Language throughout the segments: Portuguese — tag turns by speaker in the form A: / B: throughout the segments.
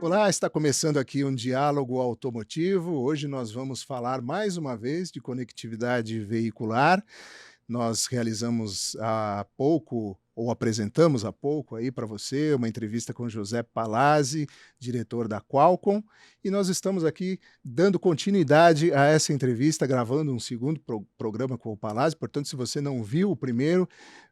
A: Olá, está começando aqui um diálogo automotivo. Hoje nós vamos falar mais uma vez de conectividade veicular. Nós realizamos há pouco, ou apresentamos há pouco aí para você, uma entrevista com José Palazzi, diretor da Qualcomm, e nós estamos aqui dando continuidade a essa entrevista, gravando um segundo programa com o Palazzi. Portanto, se você não viu o primeiro,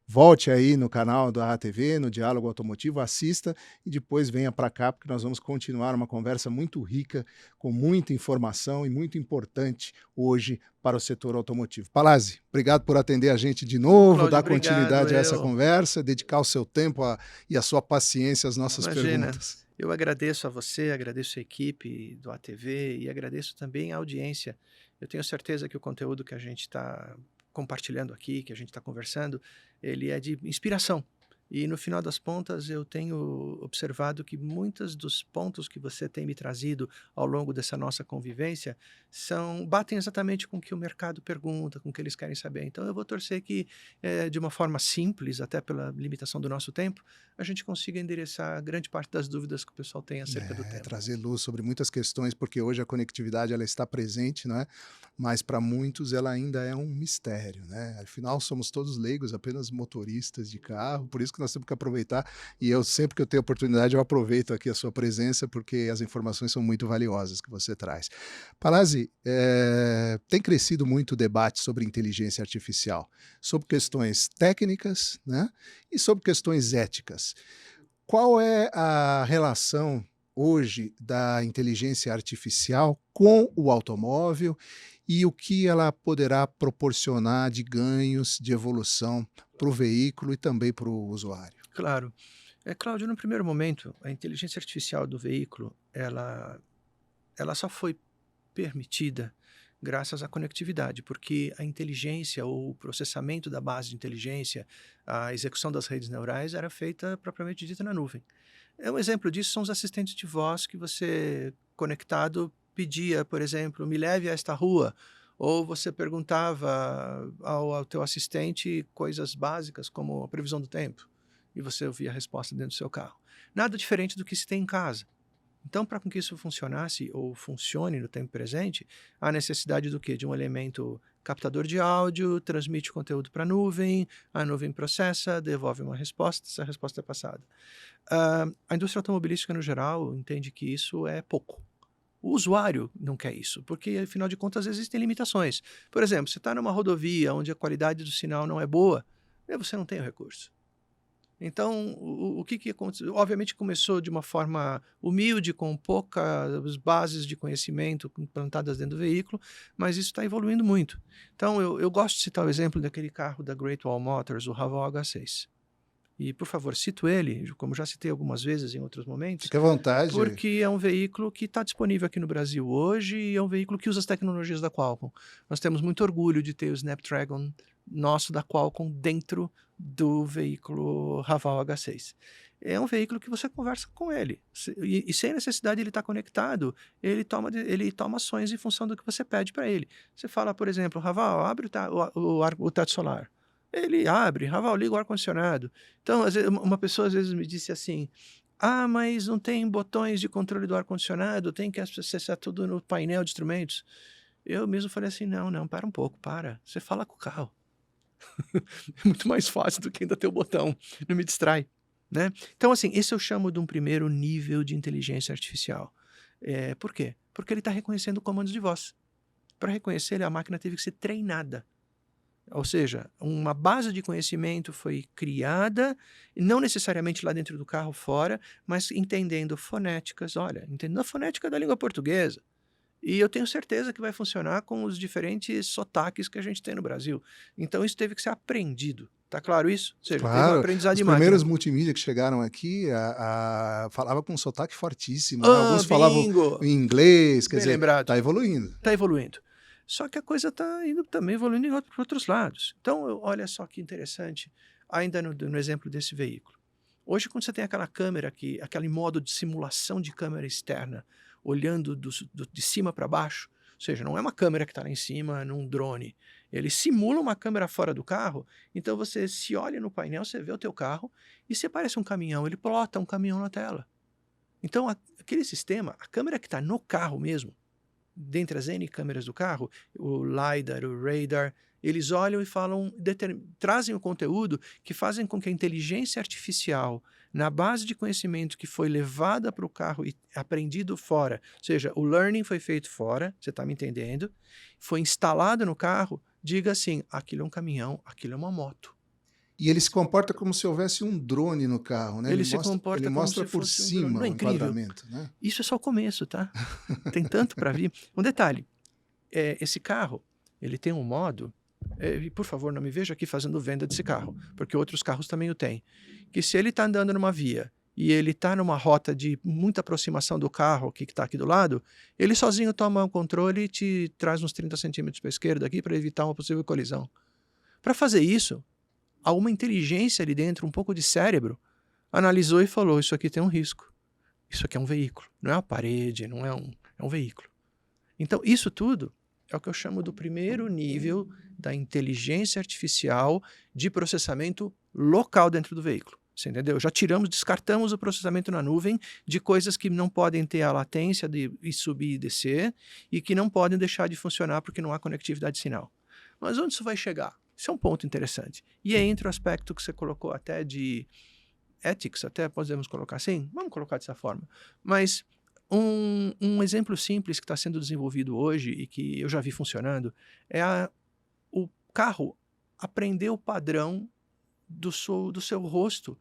A: volte aí no canal da ATV, no Diálogo Automotivo, assista e depois venha para cá, porque nós vamos continuar uma conversa muito rica, com muita informação e muito importante hoje para o setor automotivo. Palazzi, obrigado por atender a gente de
B: Ô,
A: novo,
B: Cláudio,
A: dar
B: obrigado.
A: continuidade a essa conversa, dedicar o seu tempo e a sua paciência às nossas
B: Imagina,
A: perguntas.
B: eu agradeço a você, agradeço a equipe do ATV e agradeço também a audiência. Eu tenho certeza que o conteúdo que a gente está compartilhando aqui, que a gente está conversando, ele é de inspiração. E no final das contas, eu tenho observado que muitos dos pontos que você tem me trazido ao longo dessa nossa convivência batem exatamente com o que o mercado pergunta, com o que eles querem saber. Então, eu vou torcer que, de uma forma simples, até pela limitação do nosso tempo, a gente consiga endereçar grande parte das dúvidas que o pessoal tem acerca do tema.
A: Trazer luz sobre muitas questões, porque hoje a conectividade ela está presente, não é? Mas para muitos ela ainda é um mistério, né? Afinal, somos todos leigos, apenas motoristas de carro, por isso que nós temos que aproveitar, e eu sempre que eu tenho oportunidade eu aproveito aqui a sua presença, porque as informações são muito valiosas que você traz. Palazzi, tem crescido muito o debate sobre inteligência artificial, sobre questões técnicas, né? E sobre questões éticas. Qual é a relação hoje da inteligência artificial com o automóvel e o que ela poderá proporcionar de ganhos, de evolução para o veículo e também para o usuário?
B: Claro. Cláudio, no primeiro momento, a inteligência artificial do veículo, ela só foi permitida graças à conectividade, porque a inteligência ou o processamento da base de inteligência, a execução das redes neurais era feita propriamente dita na nuvem. Um exemplo disso são os assistentes de voz que você, conectado, pedia, por exemplo, me leve a esta rua, ou você perguntava ao teu assistente coisas básicas como a previsão do tempo, e você ouvia a resposta dentro do seu carro. Nada diferente do que se tem em casa. Então, para que isso funcionasse ou funcione no tempo presente, há necessidade do quê? De um elemento captador de áudio, transmite o conteúdo para a nuvem processa, devolve uma resposta, essa resposta é passada. A indústria automobilística, no geral, entende que isso é pouco. O usuário não quer isso, porque, afinal de contas, existem limitações. Por exemplo, você está numa rodovia onde a qualidade do sinal não é boa, você não tem o recurso. Então, o que aconteceu? Obviamente começou de uma forma humilde, com poucas bases de conhecimento implantadas dentro do veículo, mas isso está evoluindo muito. Então, eu gosto de citar o exemplo daquele carro da Great Wall Motors, o Haval H6. E, por favor, cito ele, como já citei algumas vezes em outros momentos,
A: Fique à vontade.
B: porque é um veículo que está disponível aqui no Brasil hoje e é um veículo que usa as tecnologias da Qualcomm. Nós temos muito orgulho de ter o Snapdragon nosso da Qualcomm dentro do veículo Haval H6. É um veículo que você conversa com ele, e sem necessidade de ele estar conectado, ele toma ações em função do que você pede para ele. Você fala, por exemplo, Haval, abre o teto solar. Ele abre, Raval, liga o ar-condicionado. Então, às vezes, uma pessoa às vezes me disse assim: ah, mas não tem botões de controle do ar-condicionado, tem que acessar tudo no painel de instrumentos. Eu mesmo falei assim: não, não, para um pouco, para. Você fala com o carro. É muito mais fácil do que ainda ter o botão. Não me distrai. Né? Então, assim, esse eu chamo de um primeiro nível de inteligência artificial. Por quê? Porque ele está reconhecendo comandos de voz. Para reconhecer, a máquina teve que ser treinada. Ou seja, uma base de conhecimento foi criada, não necessariamente lá dentro do carro, fora, mas entendendo fonéticas, olha, entendendo a fonética da língua portuguesa. E eu tenho certeza que vai funcionar com os diferentes sotaques que a gente tem no Brasil. Então isso teve que ser aprendido. Tá claro isso? Ou seja, teve um
A: Claro,
B: aprendizado
A: os
B: de máquina.
A: primeiros multimídia que chegaram aqui, falava com um sotaque fortíssimo, né,
B: Ah,
A: alguns falavam
B: bingo!
A: em inglês, quer
B: Bem
A: dizer,
B: lembrado.
A: está evoluindo.
B: Está evoluindo. Só que a coisa está indo também evoluindo para outros lados. Então, olha só que interessante, ainda no exemplo desse veículo. Hoje, quando você tem aquela câmera, aquele modo de simulação de câmera externa, olhando de cima para baixo, ou seja, não é uma câmera que está lá em cima num drone, ele simula uma câmera fora do carro, então você se olha no painel, você vê o teu carro, e se parece um caminhão, ele plota um caminhão na tela. Então, aquele sistema, a câmera que está no carro mesmo, dentre as N câmeras do carro, o LiDAR, o radar, eles olham e falam, trazem o conteúdo que fazem com que a inteligência artificial, na base de conhecimento que foi levada para o carro e aprendido fora, ou seja, o learning foi feito fora, você está me entendendo, foi instalado no carro, diga assim, aquilo é um caminhão, aquilo é uma moto.
A: E ele se comporta como se houvesse um drone no carro, né?
B: Ele se
A: Ele
B: comporta como
A: mostra
B: se
A: por
B: fosse um drone.
A: cima
B: Não é
A: o
B: incrível?
A: enquadramento, né?
B: Isso é só o começo, tá? Tem tanto para vir. Um detalhe, esse carro, ele tem um modo, e por favor, não me veja aqui fazendo venda desse carro, porque outros carros também o têm, que se ele está andando numa via e ele está numa rota de muita aproximação do carro que está aqui do lado, ele sozinho toma o controle e te traz uns 30 centímetros para a esquerda aqui para evitar uma possível colisão. Para fazer isso, há uma inteligência ali dentro, um pouco de cérebro, analisou e falou, isso aqui tem um risco. Isso aqui é um veículo, não é uma parede, não é um veículo. Então, isso tudo é o que eu chamo do primeiro nível da inteligência artificial de processamento local dentro do veículo. Você entendeu? Já descartamos o processamento na nuvem de coisas que não podem ter a latência de ir subir e descer e que não podem deixar de funcionar porque não há conectividade de sinal. Mas onde isso vai chegar? Isso é um ponto interessante. E aí entra o aspecto que você colocou até de ethics, até podemos colocar assim? Vamos colocar dessa forma. Mas um exemplo simples que está sendo desenvolvido hoje e que eu já vi funcionando é o carro aprender o padrão do seu rosto.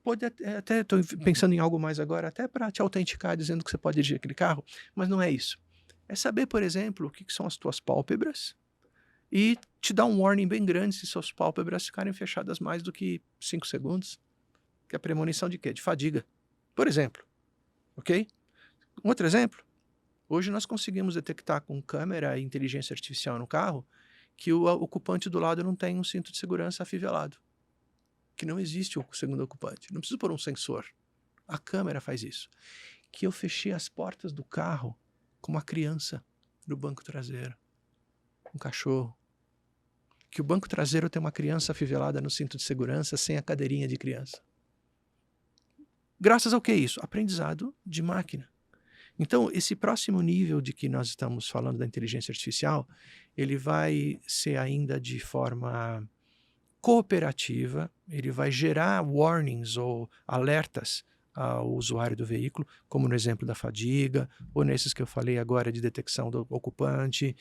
B: Pode até estou pensando em algo mais agora, até para te autenticar dizendo que você pode dirigir aquele carro, mas não é isso. É saber, por exemplo, o que são as tuas pálpebras e te dar um warning bem grande se suas pálpebras ficarem fechadas mais do que 5 segundos. Que é a premonição de quê? De fadiga. Por exemplo. Ok? Um outro exemplo. Hoje nós conseguimos detectar com câmera e inteligência artificial no carro que o ocupante do lado não tem um cinto de segurança afivelado. Que não existe o segundo ocupante. Não preciso pôr um sensor. A câmera faz isso. Que eu fechei as portas do carro com uma criança no banco traseiro. Um cachorro. Que o banco traseiro tem uma criança afivelada no cinto de segurança sem a cadeirinha de criança. Graças ao que é isso? Aprendizado de máquina. Então, esse próximo nível de que nós estamos falando da inteligência artificial, ele vai ser ainda de forma cooperativa, ele vai gerar warnings ou alertas ao usuário do veículo, como no exemplo da fadiga, ou nesses que eu falei agora de detecção do ocupante,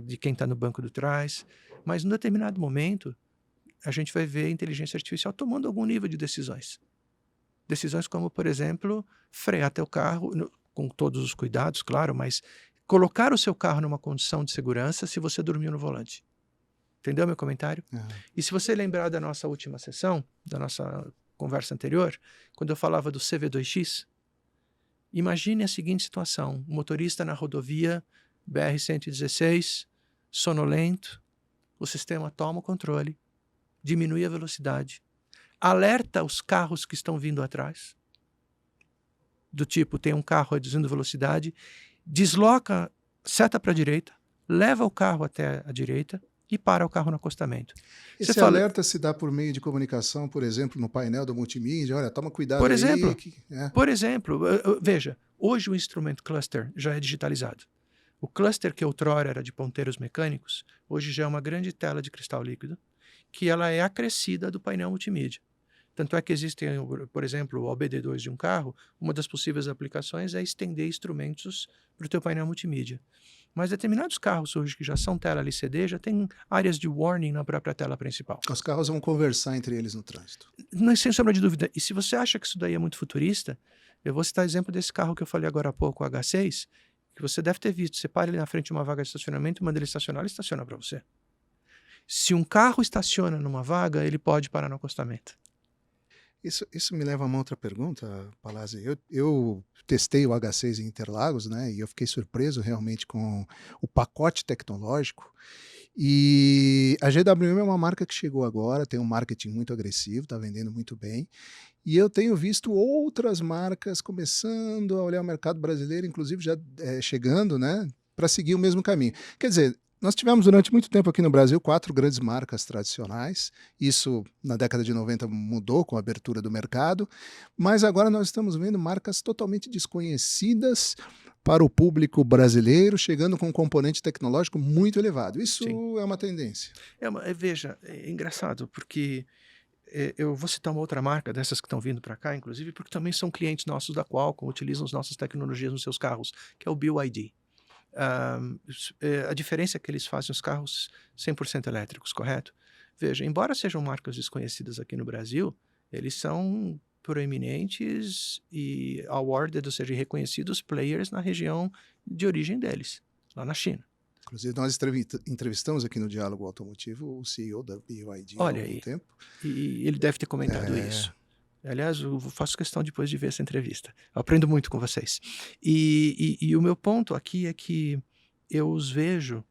B: de quem está no banco de trás. Mas, em determinado momento, a gente vai ver a inteligência artificial tomando algum nível de decisões. Decisões como, por exemplo, frear teu carro, com todos os cuidados, claro, mas colocar o seu carro numa condição de segurança se você dormiu no volante. Entendeu meu comentário? E se você lembrar da nossa última sessão, da nossa conversa anterior, quando eu falava do CV2X, imagine a seguinte situação, o motorista na rodovia BR-116, sonolento, o sistema toma o controle, diminui a velocidade, alerta os carros que estão vindo atrás, do tipo, tem um carro reduzindo velocidade, desloca, seta para a direita, leva o carro até a direita e para o carro no acostamento.
A: Esse alerta se dá por meio de comunicação, por exemplo, no painel do multimídia, olha, toma cuidado
B: por exemplo,
A: aí.
B: Por exemplo, veja, hoje o instrumento cluster já é digitalizado. O cluster que outrora era de ponteiros mecânicos, hoje já é uma grande tela de cristal líquido, que ela é acrescida do painel multimídia. Tanto é que existem, por exemplo, o OBD2 de um carro, uma das possíveis aplicações é estender instrumentos para o teu painel multimídia. Mas determinados carros hoje que já são tela LCD já tem áreas de warning na própria tela principal.
A: Os carros vão conversar entre eles no trânsito.
B: Sem sombra de dúvida. E se você acha que isso daí é muito futurista, eu vou citar exemplo desse carro que eu falei agora há pouco, o H6, que você deve ter visto. Você para ele na frente de uma vaga de estacionamento, manda ele estacionar, ele estaciona para você. Se um carro estaciona numa vaga, ele pode parar no acostamento.
A: Isso me leva a uma outra pergunta, Palazzi. Eu testei o H6 em Interlagos, né? E eu fiquei surpreso realmente com o pacote tecnológico. E a GWM é uma marca que chegou agora, tem um marketing muito agressivo, está vendendo muito bem. E eu tenho visto outras marcas começando a olhar o mercado brasileiro, inclusive já chegando, né? Para seguir o mesmo caminho. Quer dizer, Nós tivemos durante muito tempo aqui no Brasil 4 grandes marcas tradicionais. Isso na década de 90 mudou com a abertura do mercado, mas agora nós estamos vendo marcas totalmente desconhecidas para o público brasileiro, chegando com um componente tecnológico muito elevado. Isso
B: Sim.
A: é uma tendência.
B: Veja, é engraçado, porque eu vou citar uma outra marca dessas que estão vindo para cá, inclusive, porque também são clientes nossos da Qualcomm, utilizam as nossas tecnologias nos seus carros, que é o BYD. A diferença é que eles fazem os carros 100% elétricos, correto? Veja, embora sejam marcas desconhecidas aqui no Brasil, eles são proeminentes e awarded, ou seja, reconhecidos players na região de origem deles, lá na China.
A: Inclusive, nós entrevistamos aqui no Diálogo Automotivo o CEO da BYD há
B: Olha
A: algum
B: aí,
A: tempo.
B: e ele deve ter comentado isso. Aliás, eu faço questão depois de ver essa entrevista. Eu aprendo muito com vocês. E o meu ponto aqui é que eu os vejo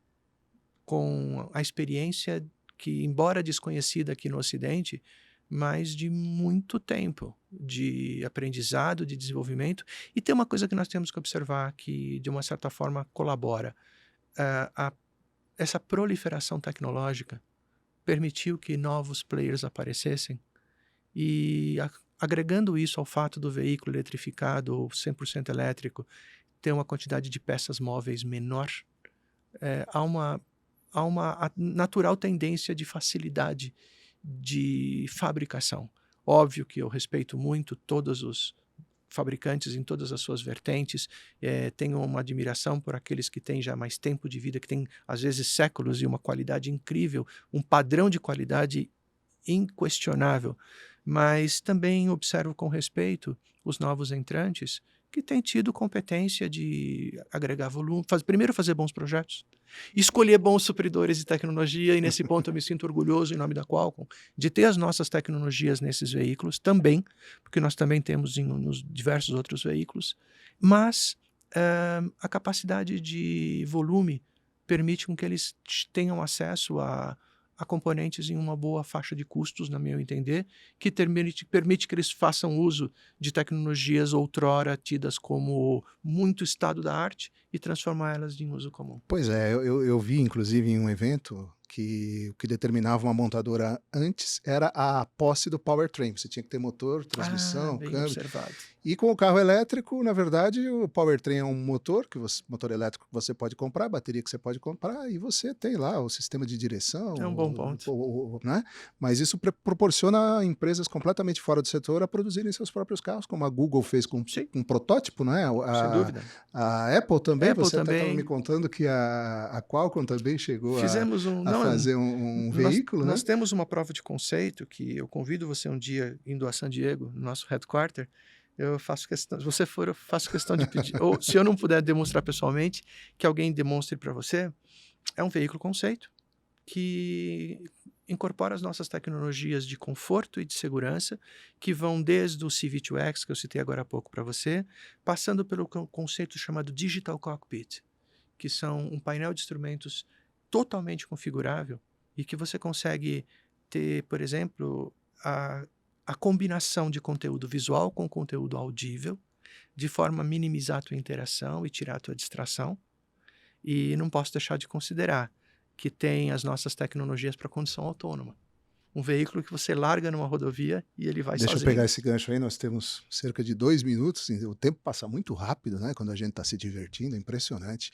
B: com a experiência que, embora desconhecida aqui no Ocidente, mas de muito tempo de aprendizado, de desenvolvimento. E tem uma coisa que nós temos que observar que, de uma certa forma, colabora. Essa proliferação tecnológica permitiu que novos players aparecessem e agregando isso ao fato do veículo eletrificado ou 100% elétrico ter uma quantidade de peças móveis menor, há uma natural tendência de facilidade de fabricação. Óbvio que eu respeito muito todos os fabricantes em todas as suas vertentes, tenho uma admiração por aqueles que têm já mais tempo de vida, que têm às vezes séculos e uma qualidade incrível, um padrão de qualidade inquestionável, mas também observo com respeito os novos entrantes que têm tido competência de agregar volume, primeiro fazer bons projetos, escolher bons supridores de tecnologia, e nesse ponto eu me sinto orgulhoso, em nome da Qualcomm, de ter as nossas tecnologias nesses veículos também, porque nós também temos nos diversos outros veículos, mas a capacidade de volume permite com que eles tenham acesso a componentes em uma boa faixa de custos, na meu entender, que permite que eles façam uso de tecnologias outrora tidas como muito estado da arte e transformá-las em uso comum.
A: Pois é, eu vi inclusive em um evento que o que determinava uma montadora antes era a posse do powertrain. Você tinha que ter motor, transmissão,
B: Bem
A: câmbio.
B: observado.
A: E com o carro elétrico, na verdade, o powertrain é um motor motor elétrico que você pode comprar, bateria que você pode comprar, e você tem lá o sistema de direção,
B: É um bom ponto.
A: né? Mas isso proporciona a empresas completamente fora do setor a produzirem seus próprios carros, como a Google fez com um protótipo, né?
B: Sem dúvida.
A: A Apple também,
B: Apple
A: você até estava
B: também.
A: me contando que a Qualcomm também chegou
B: Fizemos
A: a fazer um veículo,
B: nós
A: né?
B: temos uma prova de conceito que eu convido você um dia indo a San Diego, no nosso headquarter. Eu faço questão, se você for, eu faço questão de pedir, ou se eu não puder demonstrar pessoalmente, que alguém demonstre para você. É um veículo conceito que incorpora as nossas tecnologias de conforto e de segurança, que vão desde o C-V2X, que eu citei agora há pouco para você, passando pelo conceito chamado Digital Cockpit, que são um painel de instrumentos totalmente configurável e que você consegue ter, por exemplo, a combinação de conteúdo visual com conteúdo audível, de forma a minimizar a tua interação e tirar a tua distração. E não posso deixar de considerar que tem as nossas tecnologias para condução autônoma. Um veículo que você larga numa rodovia e ele vai sozinho.
A: Deixa eu pegar esse gancho aí, nós temos cerca de 2 minutos, o tempo passa muito rápido, né? Quando a gente está se divertindo, é impressionante.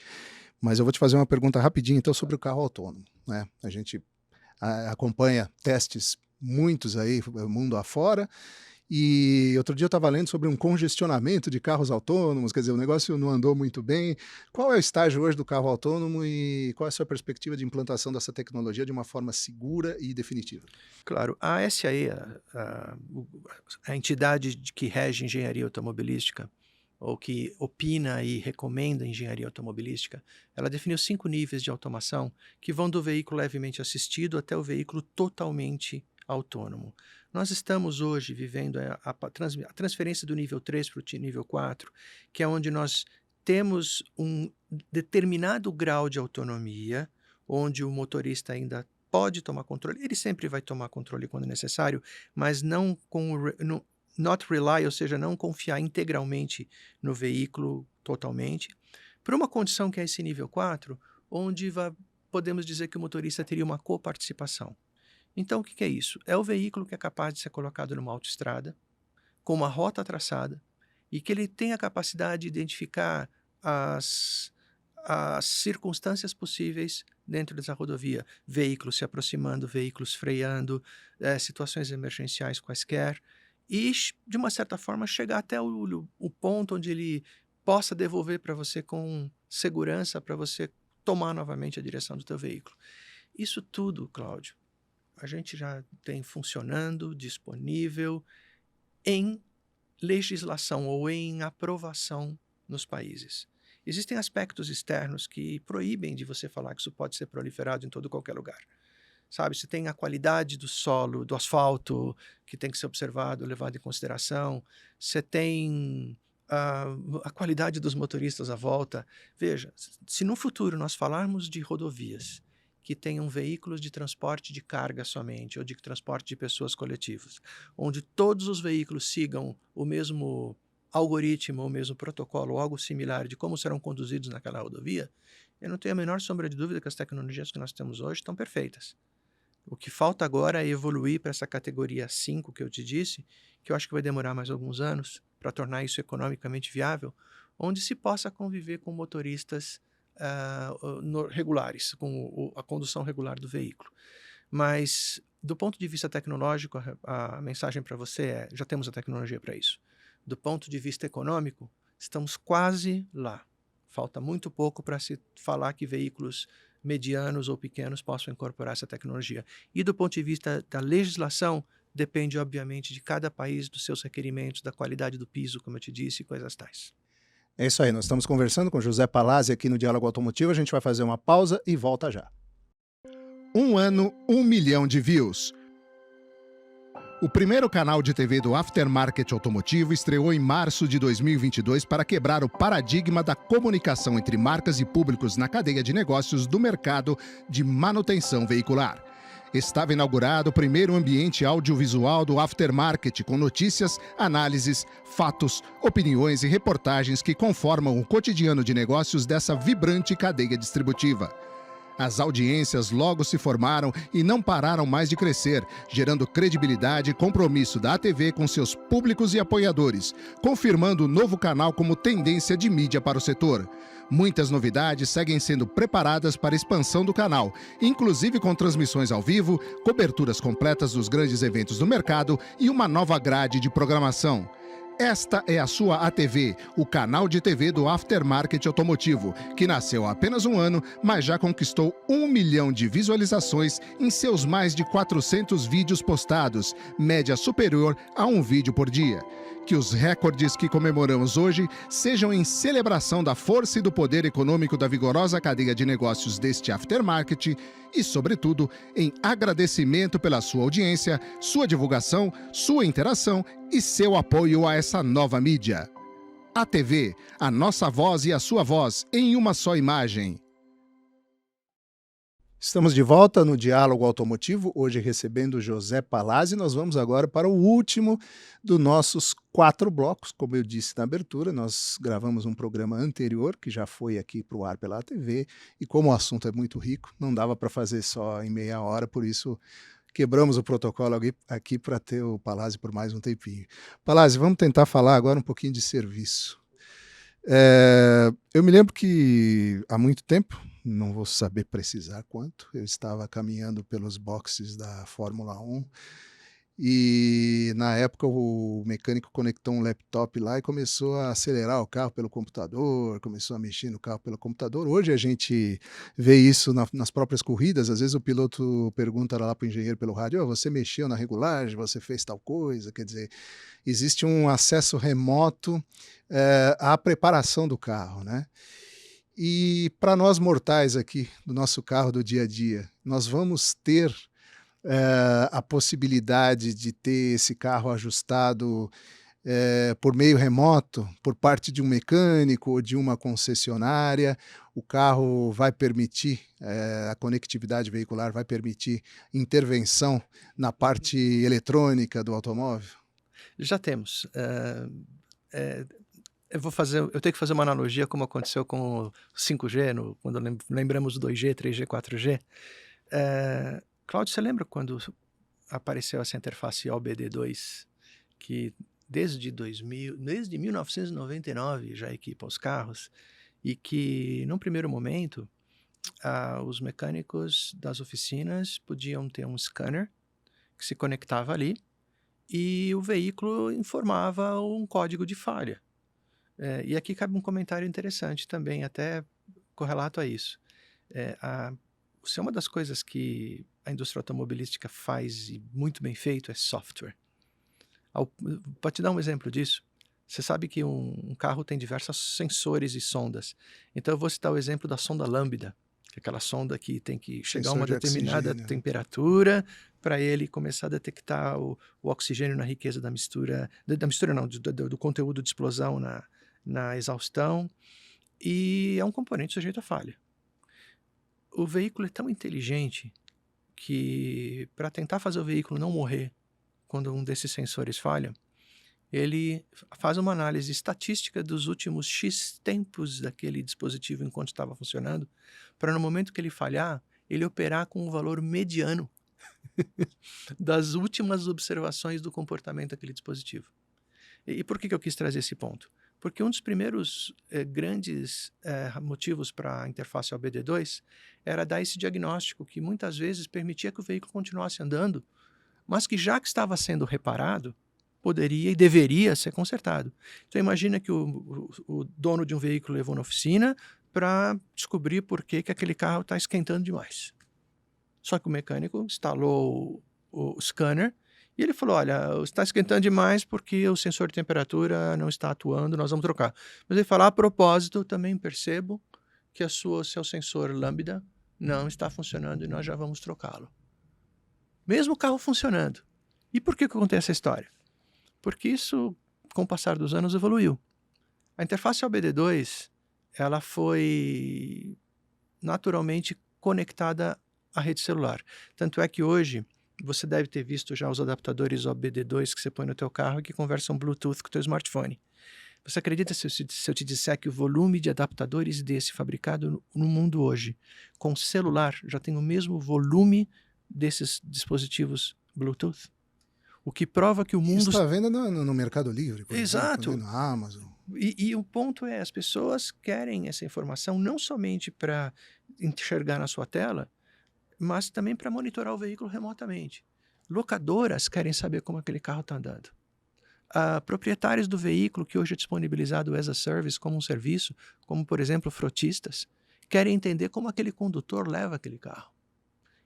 A: Mas eu vou te fazer uma pergunta rapidinho, então, sobre o carro autônomo, né? A gente acompanha testes muitos aí, mundo afora, e outro dia eu estava lendo sobre um congestionamento de carros autônomos, quer dizer, o negócio não andou muito bem. Qual é o estágio hoje do carro autônomo e qual é a sua perspectiva de implantação dessa tecnologia de uma forma segura e definitiva?
B: Claro, a SAE, a entidade que rege engenharia automobilística, ou que opina e recomenda engenharia automobilística, ela definiu 5 níveis de automação que vão do veículo levemente assistido até o veículo totalmente autônomo. Nós estamos hoje vivendo a transferência do nível 3 para o nível 4, que é onde nós temos um determinado grau de autonomia, onde o motorista ainda pode tomar controle, ele sempre vai tomar controle quando necessário, mas não not rely, ou seja, não confiar integralmente no veículo totalmente, para uma condição que é esse nível 4, onde podemos dizer que o motorista teria uma coparticipação. Então, o que é isso? É o veículo que é capaz de ser colocado numa autoestrada, com uma rota traçada, e que ele tem a capacidade de identificar as, as circunstâncias possíveis dentro dessa rodovia. Veículos se aproximando, veículos freando, situações emergenciais quaisquer, e, de uma certa forma, chegar até o ponto onde ele possa devolver para você com segurança, para você tomar novamente a direção do teu veículo. Isso tudo, Cláudio, a gente já tem funcionando, disponível, em legislação ou em aprovação nos países. Existem aspectos externos que proíbem de você falar que isso pode ser proliferado em todo e qualquer lugar. Sabe, você tem a qualidade do solo, do asfalto, que tem que ser observado, levado em consideração. Você tem a qualidade dos motoristas à volta. Veja, se no futuro nós falarmos de rodovias que tenham veículos de transporte de carga somente, ou de transporte de pessoas coletivas, onde todos os veículos sigam o mesmo algoritmo, o mesmo protocolo, ou algo similar de como serão conduzidos naquela rodovia, eu não tenho a menor sombra de dúvida que as tecnologias que nós temos hoje estão perfeitas. O que falta agora é evoluir para essa categoria 5 que eu te disse, que eu acho que vai demorar mais alguns anos para tornar isso economicamente viável, onde se possa conviver com motoristas regulares, com a condução regular do veículo. Mas, do ponto de vista tecnológico, a mensagem para você é: já temos a tecnologia para isso. Do ponto de vista econômico, estamos quase lá. Falta muito pouco para se falar que veículos medianos ou pequenos possam incorporar essa tecnologia. E do ponto de vista da legislação, depende, obviamente, de cada país, dos seus requerimentos, da qualidade do piso, como eu te disse, e coisas tais.
A: É isso aí, nós estamos conversando com José Palazzi aqui no Diálogo Automotivo, a gente vai fazer uma pausa e volta já. 1 ano, 1 milhão de views. O primeiro canal de TV do aftermarket automotivo estreou em março de 2022 para quebrar o paradigma da comunicação entre marcas e públicos na cadeia de negócios do mercado de manutenção veicular. Estava inaugurado o primeiro ambiente audiovisual do aftermarket, com notícias, análises, fatos, opiniões e reportagens que conformam o cotidiano de negócios dessa vibrante cadeia distributiva. As audiências logo se formaram e não pararam mais de crescer, gerando credibilidade e compromisso da ATV com seus públicos e apoiadores, confirmando o novo canal como tendência de mídia para o setor. Muitas novidades seguem sendo preparadas para a expansão do canal, inclusive com transmissões ao vivo, coberturas completas dos grandes eventos do mercado e uma nova grade de programação. Esta é a sua ATV, o canal de TV do aftermarket automotivo, que nasceu há apenas 1 ano, mas já conquistou 1 milhão de visualizações em seus mais de 400 vídeos postados, média superior a 1 vídeo por dia. Que os recordes que comemoramos hoje sejam em celebração da força e do poder econômico da vigorosa cadeia de negócios deste aftermarket e, sobretudo, em agradecimento pela sua audiência, sua divulgação, sua interação e seu apoio a essa nova mídia. A TV, a nossa voz e a sua voz em uma só imagem. Estamos de volta no Diálogo Automotivo, hoje recebendo José Palazzi. Nós vamos agora para o último dos nossos 4 blocos. Como eu disse na abertura, nós gravamos um programa anterior, que já foi aqui para o ar pela TV, e como o assunto é muito rico, não dava para fazer só em meia hora, por isso quebramos o protocolo aqui para ter o Palazzi por mais um tempinho. Palazzi, vamos tentar falar agora um pouquinho de serviço. Eu me lembro que há muito tempo, não vou saber precisar quanto, eu estava caminhando pelos boxes da Fórmula 1 e na época o mecânico conectou um laptop lá e começou a acelerar o carro pelo computador, começou a mexer no carro pelo computador. Hoje a gente vê isso nas próprias corridas, às vezes o piloto pergunta lá para o engenheiro pelo rádio: você mexeu na regulagem, você fez tal coisa, quer dizer, existe um acesso remoto à preparação do carro, né? E para nós mortais aqui, do nosso carro do dia a dia, nós vamos ter a possibilidade de ter esse carro ajustado por meio remoto, por parte de um mecânico ou de uma concessionária. O carro vai permitir, a conectividade veicular vai permitir intervenção na parte eletrônica do automóvel?
B: Já temos. eu tenho que fazer uma analogia como aconteceu com o 5G, quando lembramos do 2G, 3G, 4G. Cláudio, você lembra quando apareceu essa interface OBD2, que desde 1999 já equipa os carros, e que, num primeiro momento, os mecânicos das oficinas podiam ter um scanner que se conectava ali e o veículo informava um código de falha. E aqui cabe um comentário interessante também, até correlato a isso. Se uma das coisas que a indústria automobilística faz e muito bem feito é software. Para te dar um exemplo disso, você sabe que um carro tem diversos sensores e sondas. Então eu vou citar o exemplo da sonda Lambda, que é aquela sonda que tem que chegar a uma
A: Sensor de
B: determinada
A: oxigênio, né?
B: temperatura para ele começar a detectar o oxigênio na riqueza da mistura, da mistura não, do conteúdo de explosão na exaustão, e é um componente sujeito a falha. O veículo é tão inteligente que, para tentar fazer o veículo não morrer quando um desses sensores falha, ele faz uma análise estatística dos últimos X tempos daquele dispositivo enquanto estava funcionando, para no momento que ele falhar, ele operar com um valor mediano das últimas observações do comportamento daquele dispositivo. E por que eu quis trazer esse ponto? Porque um dos primeiros grandes motivos para a interface OBD2 era dar esse diagnóstico que muitas vezes permitia que o veículo continuasse andando, mas que, já que estava sendo reparado, poderia e deveria ser consertado. Então imagina que o dono de um veículo levou na oficina para descobrir por que aquele carro está esquentando demais. Só que o mecânico instalou o scanner e ele falou, olha, está esquentando demais porque o sensor de temperatura não está atuando, nós vamos trocar. Mas ele fala, a propósito, também percebo que seu sensor Lambda não está funcionando e nós já vamos trocá-lo. Mesmo o carro funcionando. E por que eu contei essa história? Porque isso, com o passar dos anos, evoluiu. A interface OBD2, ela foi naturalmente conectada à rede celular. Tanto é que hoje você deve ter visto já os adaptadores OBD2 que você põe no teu carro e que conversam Bluetooth com o teu smartphone. Você acredita se eu te disser que o volume de adaptadores desse fabricado no mundo hoje, com celular, já tem o mesmo volume desses dispositivos Bluetooth? O que prova que o
A: Isso
B: mundo...
A: está à venda no Mercado Livre, por exemplo, né?
B: Exato.
A: Na Amazon.
B: E o ponto é, as pessoas querem essa informação não somente para enxergar na sua tela, mas também para monitorar o veículo remotamente. Locadoras querem saber como aquele carro está andando. Proprietários do veículo, que hoje é disponibilizado as a service como um serviço, como por exemplo frotistas, querem entender como aquele condutor leva aquele carro.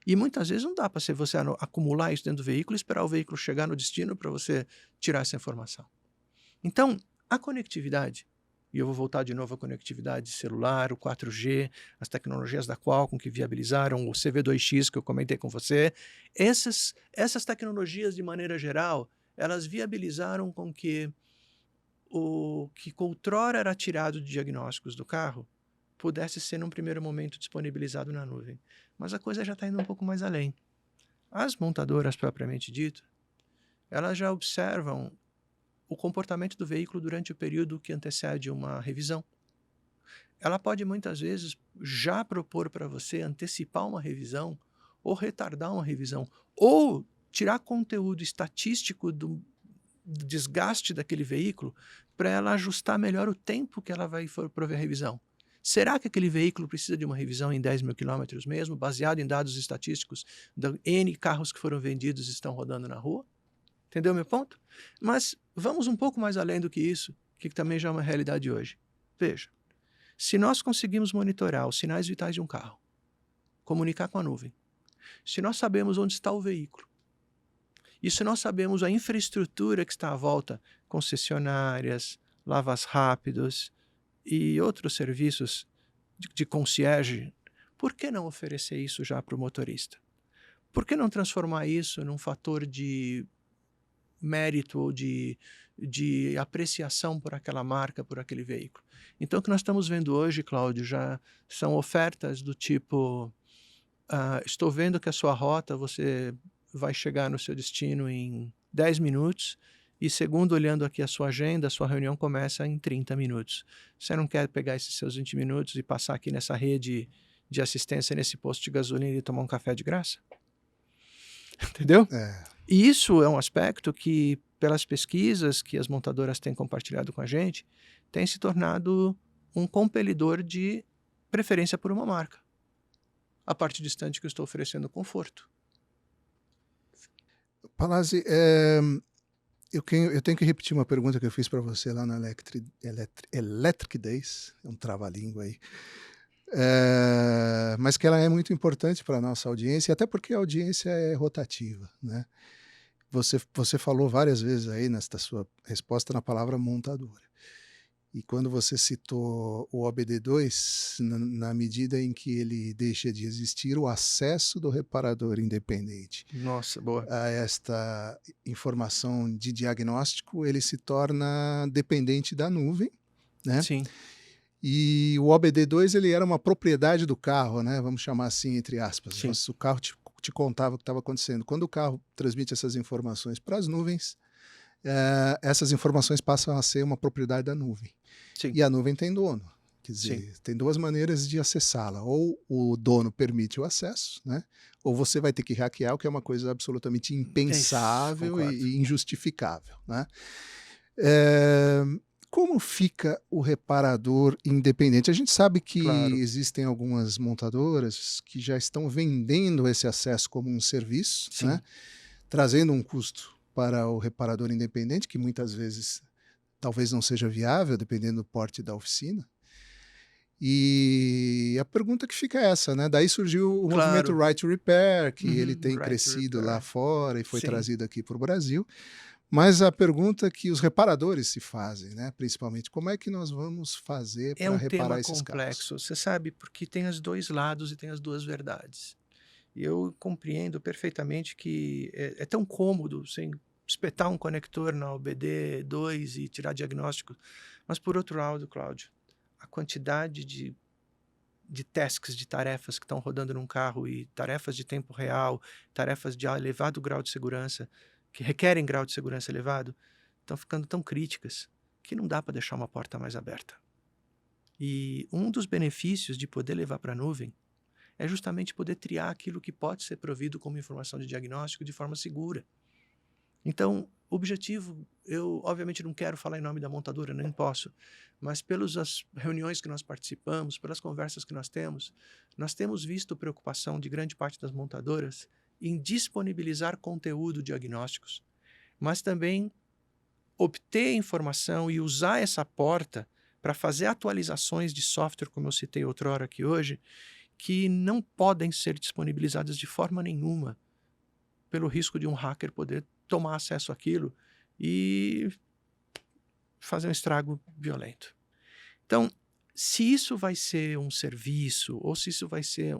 B: E muitas vezes não dá para você acumular isso dentro do veículo e esperar o veículo chegar no destino para você tirar essa informação. Então, a conectividade, e eu vou voltar de novo à conectividade celular, o 4G, as tecnologias da Qualcomm que viabilizaram o CV2X que eu comentei com você, essas tecnologias, de maneira geral, elas viabilizaram com que o que outrora era tirado de diagnósticos do carro pudesse ser, num primeiro momento, disponibilizado na nuvem. Mas a coisa já está indo um pouco mais além. As montadoras, propriamente dito, elas já observam o comportamento do veículo durante o período que antecede uma revisão. Ela pode, muitas vezes, já propor para você antecipar uma revisão, ou retardar uma revisão, ou tirar conteúdo estatístico do desgaste daquele veículo para ela ajustar melhor o tempo que ela vai prover a revisão. Será que aquele veículo precisa de uma revisão em 10 mil quilômetros mesmo, baseado em dados estatísticos de N carros que foram vendidos e estão rodando na rua? Entendeu meu ponto? Mas vamos um pouco mais além do que isso, que também já é uma realidade hoje. Veja, se nós conseguimos monitorar os sinais vitais de um carro, comunicar com a nuvem, se nós sabemos onde está o veículo, e se nós sabemos a infraestrutura que está à volta, concessionárias, lavas rápidos e outros serviços de concierge, por que não oferecer isso já para o motorista? Por que não transformar isso num fator de mérito ou de apreciação por aquela marca, por aquele veículo? Então, o que nós estamos vendo hoje, Cláudio, já são ofertas do tipo, estou vendo que a sua rota, você vai chegar no seu destino em 10 minutos E segundo, olhando aqui a sua agenda, a sua reunião começa em 30 minutos. Você não quer pegar esses seus 20 minutos e passar aqui nessa rede de assistência, nesse posto de gasolina e tomar um café de graça? Entendeu?
A: É,
B: E isso é um aspecto que, pelas pesquisas que as montadoras têm compartilhado com a gente, tem se tornado um compelidor de preferência por uma marca, a parte distante que eu estou oferecendo conforto.
A: Palazzi, eu tenho que repetir uma pergunta que eu fiz para você lá na Electric Days, é um trava-língua aí, mas que ela é muito importante para a nossa audiência, até porque a audiência é rotativa, né? Você falou várias vezes aí nesta sua resposta na palavra montadora. E quando você citou o OBD2, na medida em que ele deixa de existir o acesso do reparador independente
B: Nossa, boa.
A: a esta informação de diagnóstico, ele se torna dependente da nuvem, né?
B: Sim,
A: E o OBD2 ele era uma propriedade do carro, né? Vamos chamar assim, entre aspas.
B: sim,
A: O carro te contava o que estava acontecendo. Quando o carro transmite essas informações para as nuvens, essas informações passam a ser uma propriedade da nuvem.
B: sim,
A: E a nuvem tem dono. Quer
B: sim.
A: dizer, tem duas maneiras de acessá-la. Ou o dono permite o acesso, né? Ou você vai ter que hackear, o que é uma coisa absolutamente
B: É isso,
A: impensável
B: concordo.
A: e injustificável, né? É, como fica o reparador independente? A gente sabe que
B: Claro,
A: existem algumas montadoras que já estão vendendo esse acesso como um serviço, né?
B: sim.
A: Trazendo um custo para o reparador independente, que muitas vezes talvez não seja viável, dependendo do porte da oficina. E a pergunta que fica é essa, né? Daí surgiu o movimento
B: Claro.
A: Right to Repair, que ele tem
B: Right to
A: crescido lá
B: repair.
A: fora e foi
B: Sim.
A: trazido aqui para o Brasil. Mas a pergunta que os reparadores se fazem, né? Principalmente, como é que nós vamos fazer
B: É
A: para
B: um
A: reparar
B: tema
A: esses carros?
B: complexo, você sabe, porque tem os dois lados e tem as duas verdades. E eu compreendo perfeitamente que é tão cômodo sem espetar um conector na OBD2 e tirar diagnóstico. Mas, por outro lado, Cláudio, a quantidade de tasks, de tarefas que estão rodando num carro e tarefas de tempo real, tarefas de elevado grau de segurança, que requerem grau de segurança elevado, estão ficando tão críticas que não dá para deixar uma porta mais aberta. E um dos benefícios de poder levar para a nuvem é justamente poder triar aquilo que pode ser provido como informação de diagnóstico de forma segura. Então, o objetivo, eu obviamente não quero falar em nome da montadora, nem posso, mas pelas reuniões que nós participamos, pelas conversas que nós temos visto preocupação de grande parte das montadoras em disponibilizar conteúdo diagnósticos, mas também obter informação e usar essa porta para fazer atualizações de software, como eu citei outrora aqui hoje, que não podem ser disponibilizadas de forma nenhuma pelo risco de um hacker poder tomar acesso àquilo e fazer um estrago violento. Então, se isso vai ser um serviço, ou se isso vai ser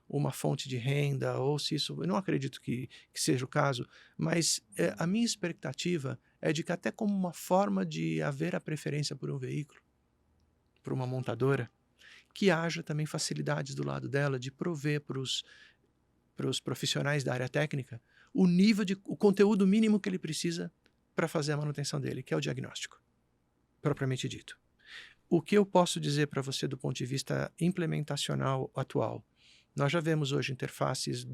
B: uma fonte de renda, ou se isso... Eu não acredito que seja o caso, mas a minha expectativa é de que até como uma forma de haver a preferência por um veículo, por uma montadora, que haja também facilidades do lado dela de prover para os profissionais da área técnica o conteúdo mínimo que ele precisa para fazer a manutenção dele, que é o diagnóstico, propriamente dito. O que eu posso dizer para você do ponto de vista implementacional atual? Nós já vemos hoje interfaces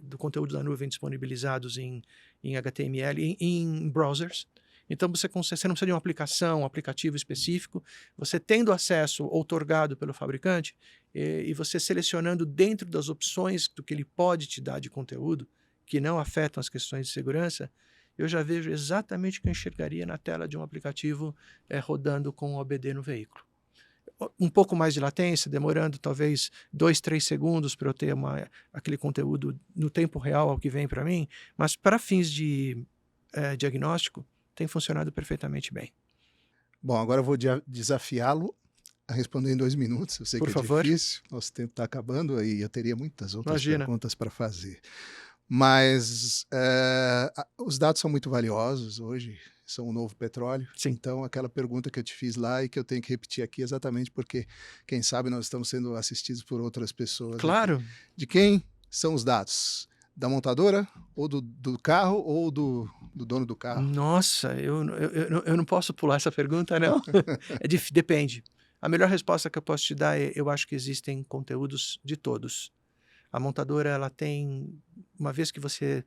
B: do conteúdo da nuvem disponibilizados em HTML, em browsers. Então, você não precisa de uma aplicação, um aplicativo específico. Você tendo acesso outorgado pelo fabricante e você selecionando dentro das opções do que ele pode te dar de conteúdo, que não afetam as questões de segurança, eu já vejo exatamente o que eu enxergaria na tela de um aplicativo rodando com o OBD no veículo. Um pouco mais de latência, demorando talvez 2, 3 segundos para eu ter aquele conteúdo no tempo real ao que vem para mim, mas para fins de diagnóstico, tem funcionado perfeitamente bem.
A: Bom, agora eu vou desafiá-lo a responder em 2 minutos. Eu sei
B: Por
A: que é
B: favor.
A: difícil, nosso tempo está acabando e eu teria muitas outras
B: Imagina.
A: perguntas para fazer. Mas os dados são muito valiosos hoje, são o novo petróleo.
B: Sim.
A: Então, aquela pergunta que eu te fiz lá e que eu tenho que repetir aqui exatamente porque, quem sabe, nós estamos sendo assistidos por outras pessoas.
B: Claro.
A: De quem são os dados? Da montadora, ou do carro, ou do dono do carro?
B: Nossa, eu não posso pular essa pergunta, não. Depende. A melhor resposta que eu posso te dar é: eu acho que existem conteúdos de todos. A montadora, ela tem, uma vez que você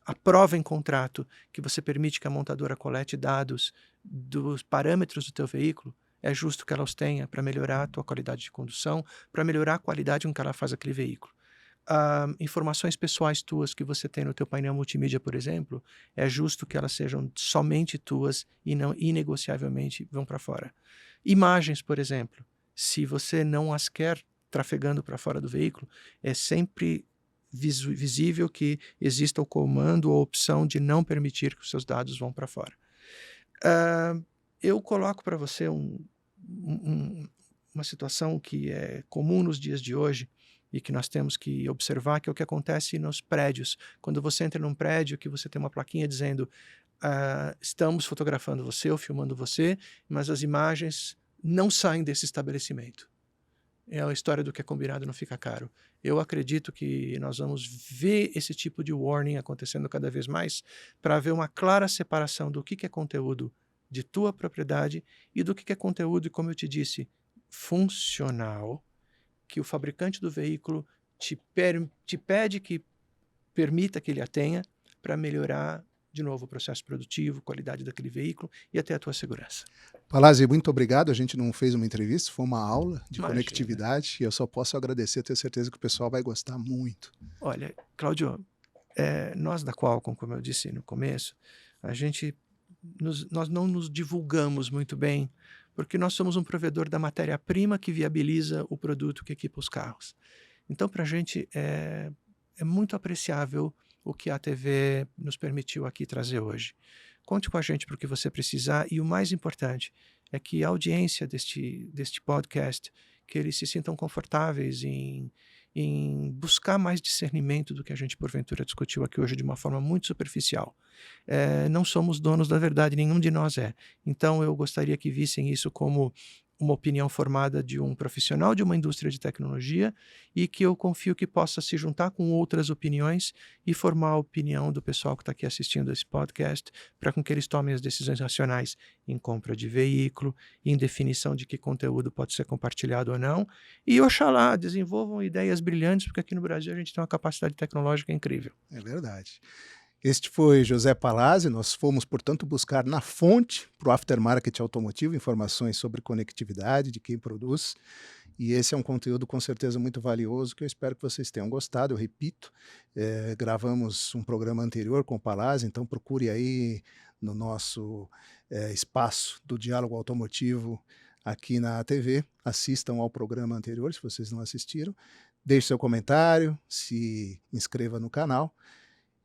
B: aprova em contrato que você permite que a montadora colete dados dos parâmetros do teu veículo, é justo que ela os tenha para melhorar a tua qualidade de condução, para melhorar a qualidade com que ela faz aquele veículo. Informações pessoais tuas que você tem no teu painel multimídia, por exemplo, é justo que elas sejam somente tuas e não inegociavelmente vão para fora. Imagens, por exemplo, se você não as quer trafegando para fora do veículo, é sempre visível que exista o comando ou a opção de não permitir que os seus dados vão para fora. Eu coloco para você uma situação que é comum nos dias de hoje e que nós temos que observar, que é o que acontece nos prédios. Quando você entra num prédio que você tem uma plaquinha dizendo estamos fotografando você ou filmando você, mas as imagens não saem desse estabelecimento. É a história do que é combinado não fica caro. Eu acredito que nós vamos ver esse tipo de warning acontecendo cada vez mais para ver uma clara separação do que é conteúdo de tua propriedade e do que é conteúdo, como eu te disse, funcional, que o fabricante do veículo te pede que permita que ele a tenha para melhorar, de novo, o processo produtivo, qualidade daquele veículo e até a tua segurança.
A: Palazzi, muito obrigado. A gente não fez uma entrevista, foi uma aula de
B: Imagina.
A: Conectividade e eu só posso agradecer, tenho certeza que o pessoal vai gostar muito.
B: Olha, Cláudio, nós da Qualcomm, como eu disse no começo, nós não nos divulgamos muito bem, porque nós somos um provedor da matéria-prima que viabiliza o produto que equipa os carros. Então, para a gente é muito apreciável o que a TV nos permitiu aqui trazer hoje. Conte com a gente para o que você precisar e o mais importante é que a audiência deste podcast, que eles se sintam confortáveis em buscar mais discernimento do que a gente porventura discutiu aqui hoje de uma forma muito superficial. Não somos donos da verdade, nenhum de nós é. Então eu gostaria que vissem isso como uma opinião formada de um profissional de uma indústria de tecnologia e que eu confio que possa se juntar com outras opiniões e formar a opinião do pessoal que está aqui assistindo esse podcast para com que eles tomem as decisões racionais em compra de veículo, em definição de que conteúdo pode ser compartilhado ou não e, oxalá, desenvolvam ideias brilhantes, porque aqui no Brasil a gente tem uma capacidade tecnológica incrível.
A: É verdade. Este foi José Palazzi. Nós fomos, portanto, buscar na fonte para o aftermarket automotivo informações sobre conectividade, de quem produz, e esse é um conteúdo com certeza muito valioso que eu espero que vocês tenham gostado. Eu repito, gravamos um programa anterior com o Palazzi, então procure aí no nosso espaço do Diálogo Automotivo aqui na TV, assistam ao programa anterior se vocês não assistiram, deixe seu comentário, se inscreva no canal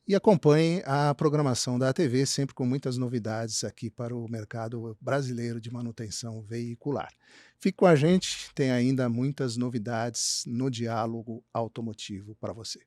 A: e acompanhem a programação da TV, sempre com muitas novidades aqui para o mercado brasileiro de manutenção veicular. Fique com a gente, tem ainda muitas novidades no Diálogo Automotivo para você.